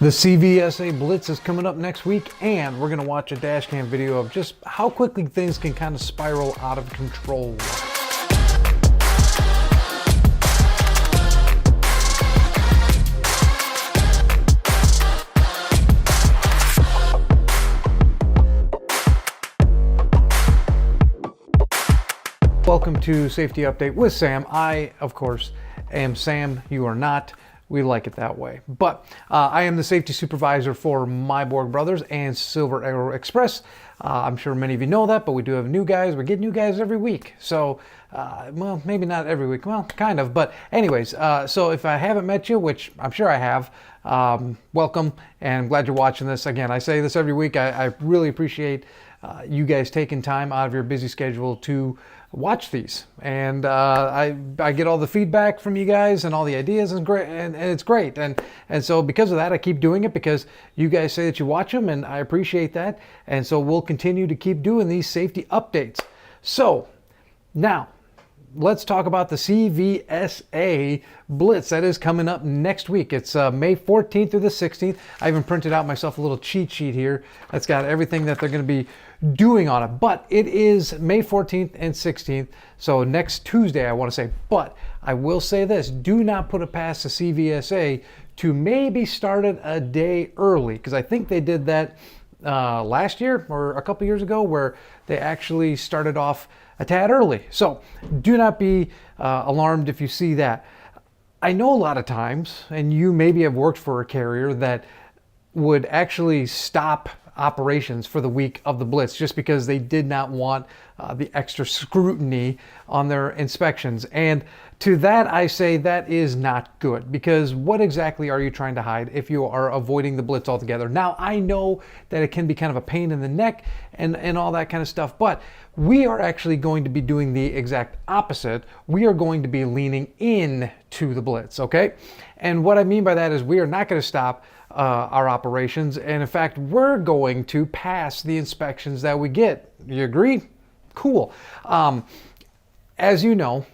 The CVSA Blitz is coming up next week, and we're going to watch a dash cam video of just how quickly things can kind of spiral out of control. Welcome to Safety Update with Sam. I, of course, am Sam. You are not. We like it that way. But I am the safety supervisor for Meiborg Brothers and Silver Arrow Express. I'm sure many of you know that, but we do have new guys. We get new guys every week. So, well, maybe not every week. Well, kind of. But anyways, so if I haven't met you, which I'm sure I have, welcome, and I'm glad you're watching this. Again, I say this every week. I really appreciate you guys taking time out of your busy schedule to watch these, and I get all the feedback from you guys and all the ideas, and great, and it's great, and so because of that I keep doing it, because you guys say that you watch them, and I appreciate that, and so we'll continue to keep doing these safety updates. So now let's talk about the CVSA Blitz that is coming up next week. It's May 14th through the 16th. I even printed out myself a little cheat sheet here that's got everything that they're going to be doing on it. But it is May 14th and 16th, so next Tuesday, I want to say. But I will say this, do not put it past the CVSA to maybe start it a day early, because I think they did that last year or a couple years ago, where they actually started off a tad early. So do not be alarmed if you see that. I know a lot of times, and you maybe have worked for a carrier that would actually stop operations for the week of the Blitz just because they did not want the extra scrutiny on their inspections. And to that I say that is not good, because what exactly are you trying to hide if you are avoiding the Blitz altogether? Now, I know that it can be kind of a pain in the neck and all that kind of stuff, but we are actually going to be doing the exact opposite. We are going to be leaning in to the Blitz, okay? And what I mean by that is we are not going to stop our operations, and in fact we're going to pass the inspections that we get. You agree? Cool. As you know,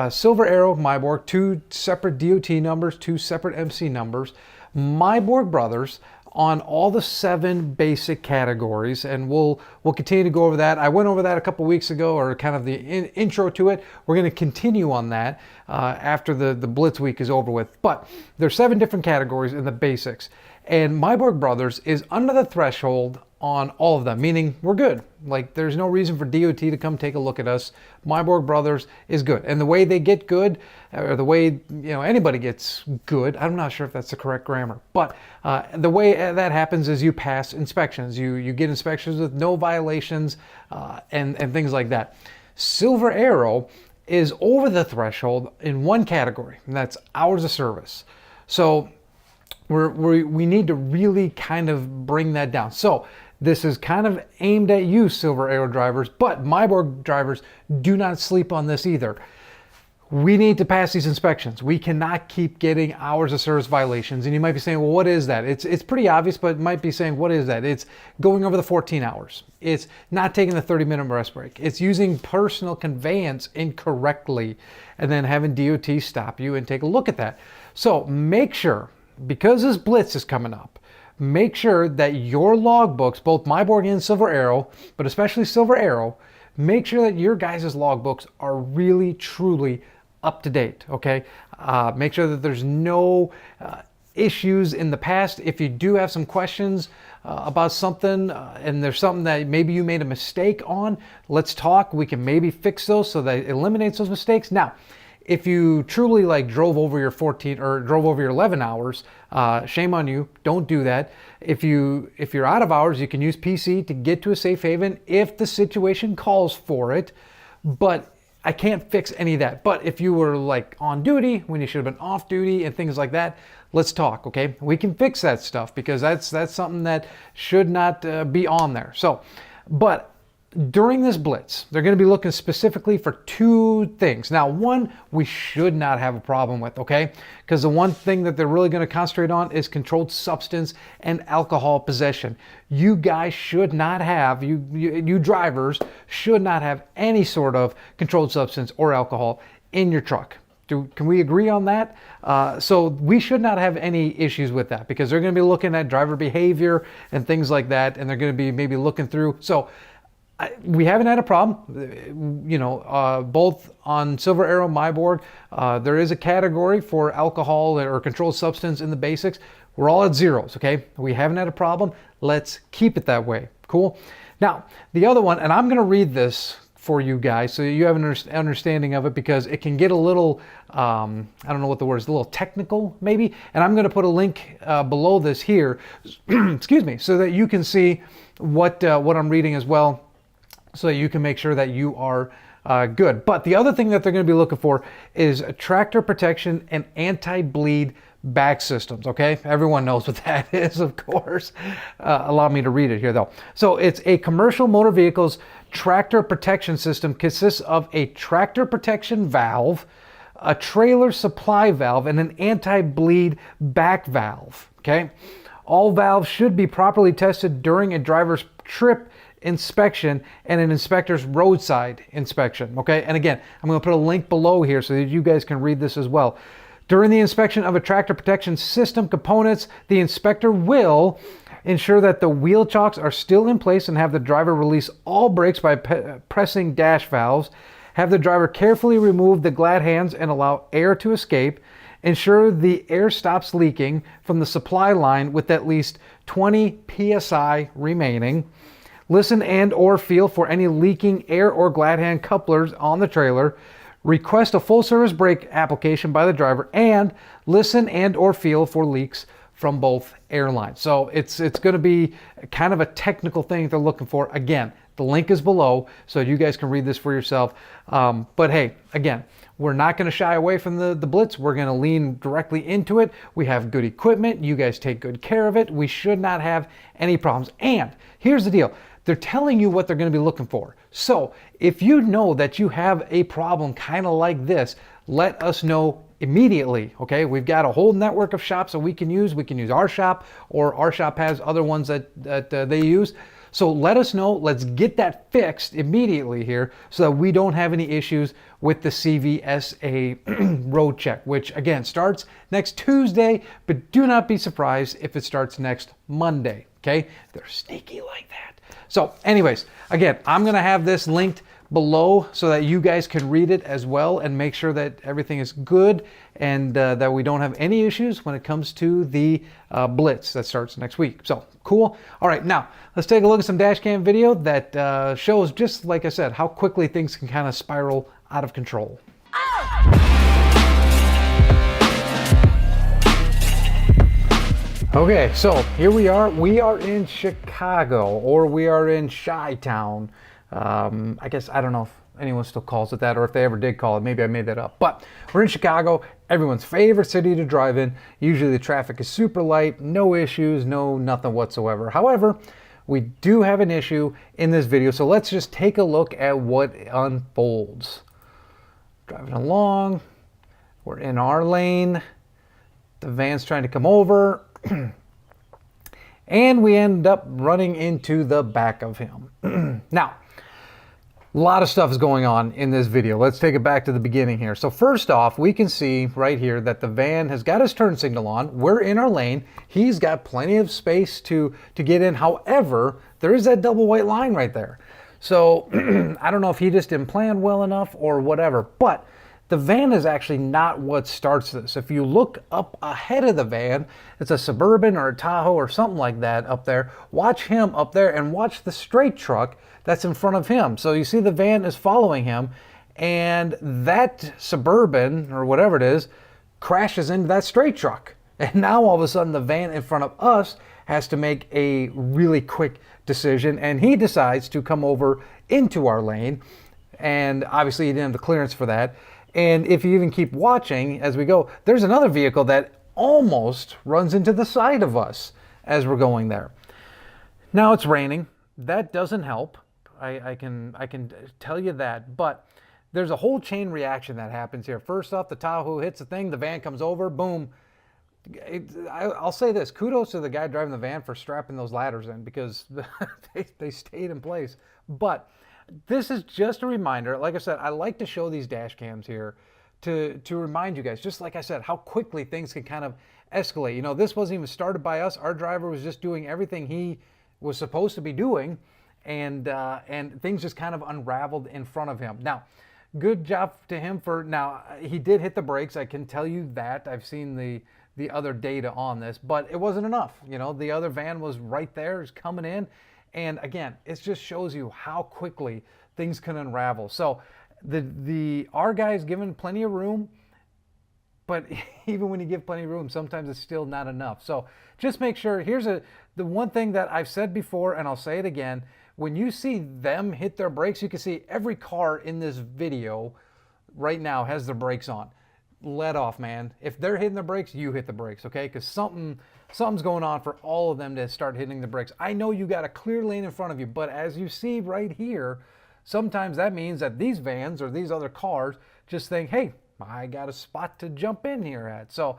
Silver Arrow, Meiborg, two separate DOT numbers, two separate MC numbers. Meiborg Brothers on all the 7 basic categories, and we'll continue to go over that. I went over that a couple weeks ago, or kind of the intro to it. We're going to continue on that after the Blitz week is over with. But there's 7 different categories in the basics, and Meiborg Brothers is under the threshold on all of them, meaning we're good. Like, there's no reason for DOT to come take a look at us. Meiborg Brothers is good, and the way they get good, or the way anybody gets good, I'm not sure if that's the correct grammar, but the way that happens is you pass inspections. You get inspections with no violations and things like that. Silver Arrow is over the threshold in one category, and that's hours of service. So we need to really kind of bring that down. So this is kind of aimed at you, Silver Arrow drivers, but Meiborg drivers, do not sleep on this either. We need to pass these inspections. We cannot keep getting hours of service violations. And you might be saying, well, what is that? It's pretty obvious, but it might be saying, what is that? It's going over the 14 hours. It's not taking the 30-minute rest break. It's using personal conveyance incorrectly, and then having DOT stop you and take a look at that. So make sure, because this Blitz is coming up, make sure that your logbooks, both Meiborg and Silver Arrow, but especially Silver Arrow, make sure that your guys' logbooks are really, truly up to date, okay? Make sure that there's no issues in the past. If you do have some questions about something, and there's something that maybe you made a mistake on, let's talk. We can maybe fix those so that it eliminates those mistakes. Now, if you truly drove over your 14 or drove over your 11 hours, shame on you. Don't do that. If you're out of hours, you can use PC to get to a safe haven if the situation calls for it. But I can't fix any of that. But if you were on duty when you should have been off duty and things like that, let's talk, okay? We can fix that stuff, because that's something that should not be on there. So, but during this Blitz, they're going to be looking specifically for 2 things. Now, one, we should not have a problem with, okay? Because the one thing that they're really going to concentrate on is controlled substance and alcohol possession. You guys should not have, you drivers should not have any sort of controlled substance or alcohol in your truck. Can we agree on that? So we should not have any issues with that, because they're going to be looking at driver behavior and things like that, and they're going to be maybe looking through. So we haven't had a problem, you know, both on Silver Arrow, Meiborg. There is a category for alcohol or controlled substance in the basics. We're all at zeros, okay? We haven't had a problem. Let's keep it that way. Cool. Now, the other one, and I'm going to read this for you guys so you have an understanding of it, because it can get a little, I don't know what the word is, a little technical maybe. And I'm going to put a link below this here, excuse me, so that you can see what I'm reading as well, so that you can make sure that you are good. But the other thing that they're going to be looking for is tractor protection and anti-bleed back systems. Okay, everyone knows what that is, of course. Allow me to read it here though. So it's a commercial motor vehicle's tractor protection system consists of a tractor protection valve, a trailer supply valve, and an anti-bleed back valve. Okay, all valves should be properly tested during a driver's trip inspection and an inspector's roadside inspection. Okay, and again, I'm going to put a link below here so that you guys can read this as well. During the inspection of a tractor protection system components, the inspector will ensure that the wheel chocks are still in place and have the driver release all brakes by pressing dash valves. Have the driver carefully remove the glad hands and allow air to escape. Ensure the air stops leaking from the supply line with at least 20 psi remaining. Listen and or feel for any leaking air or glad hand couplers on the trailer. Request a full service brake application by the driver, and listen and or feel for leaks from both airlines. So it's going to be kind of a technical thing they're looking for. Again, the link is below so you guys can read this for yourself. But hey, again, we're not going to shy away from the Blitz. We're going to lean directly into it. We have good equipment. You guys take good care of it. We should not have any problems. And here's the deal. They're telling you what they're going to be looking for. So if you know that you have a problem kind of like this, let us know immediately. Okay, we've got a whole network of shops that we can use. We can use our shop, or our shop has other ones that they use. So let us know. Let's get that fixed immediately here so that we don't have any issues with the CVSA road check, which again starts next Tuesday, but do not be surprised if it starts next Monday. Okay, they're sneaky like that. So anyways, again, I'm going to have this linked below so that you guys can read it as well and make sure that everything is good and that we don't have any issues when it comes to the Blitz that starts next week. So cool. All right, now let's take a look at some dash cam video that shows, just like I said, how quickly things can kind of spiral out of control. Okay, so here we are. We are in Chicago, or we are in Chi-Town. I guess, I don't know if anyone still calls it that, or if they ever did call it. Maybe I made that up. But we're in Chicago, everyone's favorite city to drive in. Usually the traffic is super light, no issues, nothing whatsoever. However, we do have an issue in this video, so let's just take a look at what unfolds. Driving along, we're in our lane, the van's trying to come over, and we end up running into the back of him. Now, a lot of stuff is going on in this video. Let's take it back to the beginning here. So first off, we can see right here that the van has got his turn signal on. We're in our lane. He's got plenty of space to get in. However, there is that double white line right there. So I don't know if he just didn't plan well enough or whatever, but the van is actually not what starts this. If you look up ahead of the van, it's a Suburban or a Tahoe or something like that up there. Watch him up there and watch the straight truck that's in front of him. So you see the van is following him, and that Suburban or whatever it is crashes into that straight truck. And now all of a sudden the van in front of us has to make a really quick decision, and he decides to come over into our lane. And obviously he didn't have the clearance for that. And if you even keep watching as we go, there's another vehicle that almost runs into the side of us as we're going there. Now it's raining. That doesn't help. I can tell you that. But there's a whole chain reaction that happens here. First off, the Tahoe hits the thing, the van comes over, boom. I'll say this, kudos to the guy driving the van for strapping those ladders in, because they stayed in place. But this is just a reminder. Like I said, I like to show these dash cams here to remind you guys, just like I said, how quickly things can kind of escalate. You know, this wasn't even started by us. Our driver was just doing everything he was supposed to be doing, and things just kind of unraveled in front of him. Now, good job to him for, now he did hit the brakes. I can tell you that. I've seen the other data on this, but it wasn't enough. You know, the other van was right there, is coming in. And again, it just shows you how quickly things can unravel. So our guy's given plenty of room, but even when you give plenty of room, sometimes it's still not enough. So just make sure, the one thing that I've said before, and I'll say it again, when you see them hit their brakes, you can see every car in this video right now has their brakes on. Let off, man. If they're hitting the brakes, you hit the brakes, okay? Because something's going on for all of them to start hitting the brakes. I know you got a clear lane in front of you, but as you see right here, sometimes that means that these vans or these other cars just think, hey, I got a spot to jump in here at. So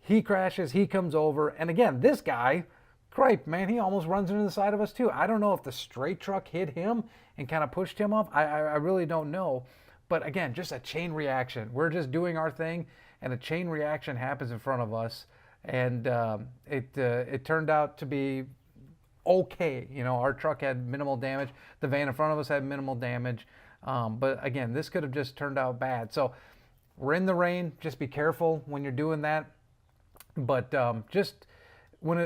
he crashes, he comes over, and again, this guy, cripe, man, he almost runs into the side of us too. I don't know if the straight truck hit him and kind of pushed him off. I really don't know. But again, just a chain reaction. We're just doing our thing, and a chain reaction happens in front of us, and it turned out to be okay. You know, our truck had minimal damage. The van in front of us had minimal damage. But again, this could have just turned out bad. So we're in the rain. Just be careful when you're doing that. But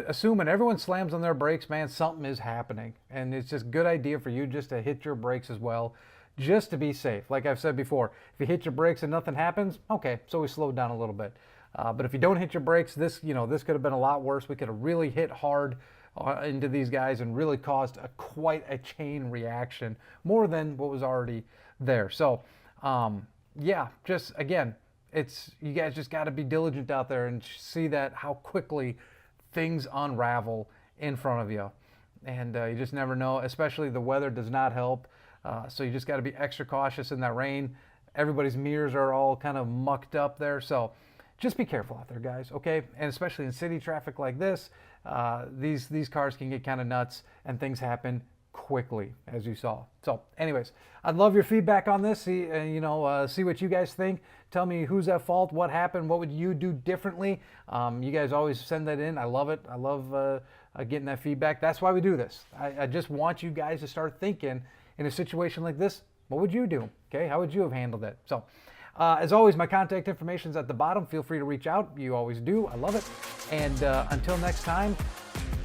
assuming everyone slams on their brakes, man, something is happening. And it's just a good idea for you just to hit your brakes as well, just to be safe. Like I've said before, if you hit your brakes and nothing happens, okay, so we slowed down a little bit. But if you don't hit your brakes, this could have been a lot worse. We could have really hit hard into these guys and really caused quite a chain reaction, more than what was already there. So, yeah, just again, you guys just got to be diligent out there and see that how quickly things unravel in front of you. And you just never know, especially the weather does not help. So you just got to be extra cautious in that rain. Everybody's mirrors are all kind of mucked up there. So just be careful out there, guys, okay? And especially in city traffic like this, these cars can get kind of nuts and things happen quickly, as you saw. So anyways, I'd love your feedback on this. See what you guys think. Tell me who's at fault, what happened, what would you do differently. You guys always send that in. I love it. I love getting that feedback. That's why we do this. I just want you guys to start thinking, in a situation like this, what would you do? Okay, how would you have handled it? So as always, my contact information is at the bottom. Feel free to reach out. You always do. I love it. And until next time,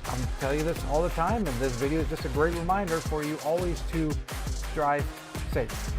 I'm telling you this all the time, and this video is just a great reminder for you always to drive safe.